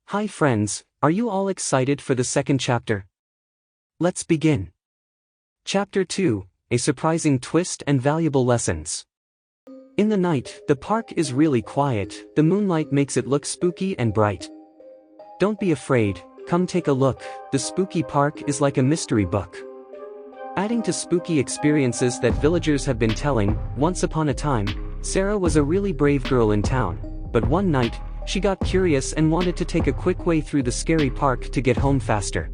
Hi friends, are you all excited for the second chapter? Let's begin. Chapter 2, A Surprising Twist and Valuable Lessons. In the night, the park is really quiet, the moonlight makes it look spooky and bright. Don't be afraid, come take a look, the spooky park is like a mystery book. Adding to spooky experiences that villagers have been telling, once upon a time, Sarah was a really brave girl in town, but one night, she got curious and wanted to take a quick way through the scary park to get home faster.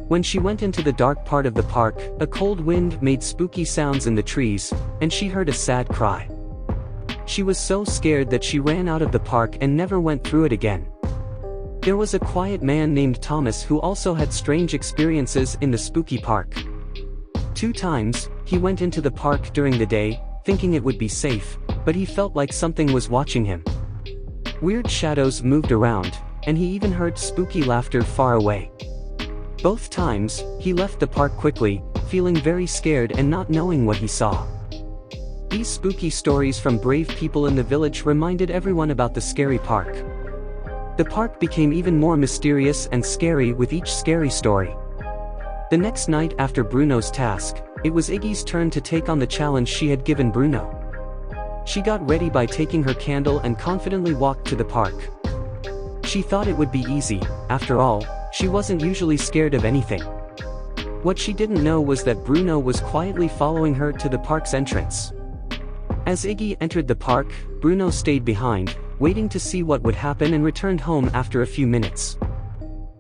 When she went into the dark part of the park, a cold wind made spooky sounds in the trees, and she heard a sad cry. She was so scared that she ran out of the park and never went through it again. There was a quiet man named Thomas who also had strange experiences in the spooky park. 2 times, he went into the park during the day, thinking it would be safe, but he felt like something was watching him. Weird shadows moved around, and he even heard spooky laughter far away. Both times, he left the park quickly, feeling very scared and not knowing what he saw. These spooky stories from brave people in the village reminded everyone about the scary park. The park became even more mysterious and scary with each scary story. The next night after Bruno's task, it was Iggy's turn to take on the challenge she had given Bruno. She got ready by taking her candle and confidently walked to the park. She thought it would be easy, after all, she wasn't usually scared of anything. What she didn't know was that Bruno was quietly following her to the park's entrance. As Iggy entered the park, Bruno stayed behind, waiting to see what would happen and returned home after a few minutes.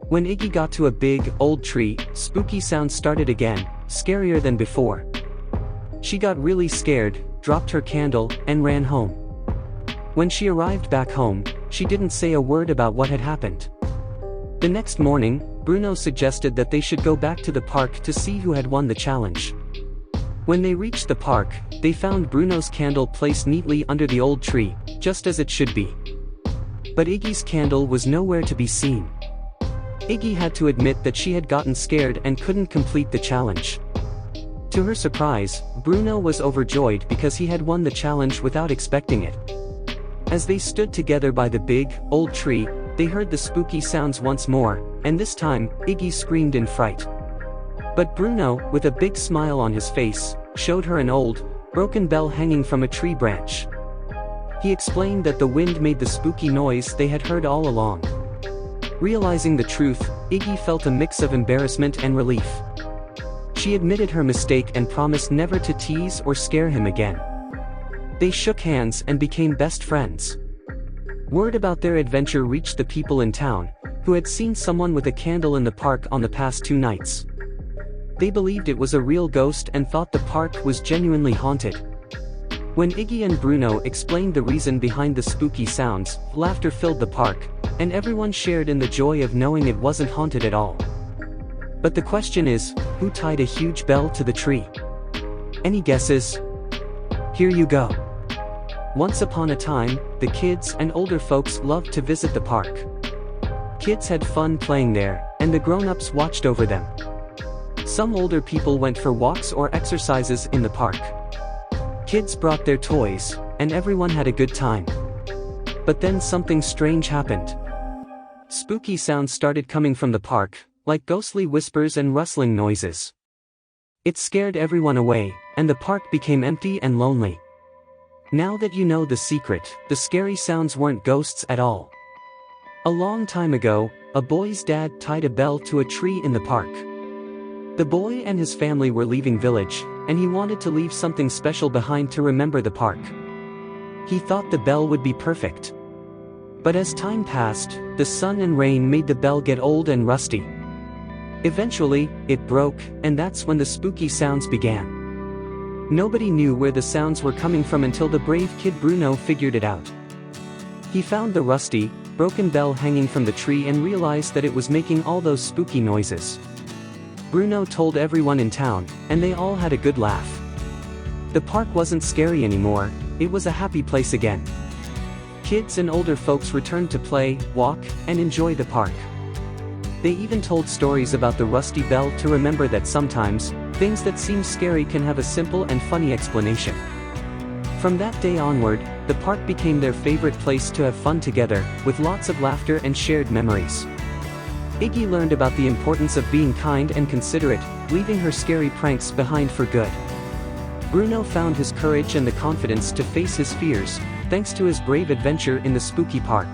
When Iggy got to a big, old tree, spooky sounds started again, scarier than before. She got really scared, dropped her candle, and ran home. When she arrived back home, she didn't say a word about what had happened. The next morning, Bruno suggested that they should go back to the park to see who had won the challenge. When they reached the park, they found Bruno's candle placed neatly under the old tree, just as it should be. But Iggy's candle was nowhere to be seen. Iggy had to admit that she had gotten scared and couldn't complete the challenge. To her surprise, Bruno was overjoyed because he had won the challenge without expecting it. As they stood together by the big, old tree, they heard the spooky sounds once more, and this time, Iggy screamed in fright. But Bruno, with a big smile on his face, showed her an old, broken bell hanging from a tree branch. He explained that the wind made the spooky noise they had heard all along. Realizing the truth, Iggy felt a mix of embarrassment and relief. She admitted her mistake and promised never to tease or scare him again. They shook hands and became best friends. Word about their adventure reached the people in town, who had seen someone with a candle in the park on the past 2 nights. They believed it was a real ghost and thought the park was genuinely haunted. When Iggy and Bruno explained the reason behind the spooky sounds, laughter filled the park, and everyone shared in the joy of knowing it wasn't haunted at all. But the question is, who tied a huge bell to the tree? Any guesses? Here you go. Once upon a time, the kids and older folks loved to visit the park. Kids had fun playing there, and the grown-ups watched over them. Some older people went for walks or exercises in the park. Kids brought their toys, and everyone had a good time. But then something strange happened. Spooky sounds started coming from the park, like ghostly whispers and rustling noises. It scared everyone away, and the park became empty and lonely. Now that you know the secret, the scary sounds weren't ghosts at all. A long time ago, a boy's dad tied a bell to a tree in the park. The boy and his family were leaving village, and he wanted to leave something special behind to remember the park. He thought the bell would be perfect. But as time passed, the sun and rain made the bell get old and rusty. Eventually, it broke, and that's when the spooky sounds began. Nobody knew where the sounds were coming from until the brave kid Bruno figured it out. He found the rusty, broken bell hanging from the tree and realized that it was making all those spooky noises. Bruno told everyone in town, and they all had a good laugh. The park wasn't scary anymore, it was a happy place again. Kids and older folks returned to play, walk, and enjoy the park. They even told stories about the rusty bell to remember that sometimes, things that seem scary can have a simple and funny explanation. From that day onward, the park became their favorite place to have fun together, with lots of laughter and shared memories. Iggy learned about the importance of being kind and considerate, leaving her scary pranks behind for good. Bruno found his courage and the confidence to face his fears, thanks to his brave adventure in the spooky park.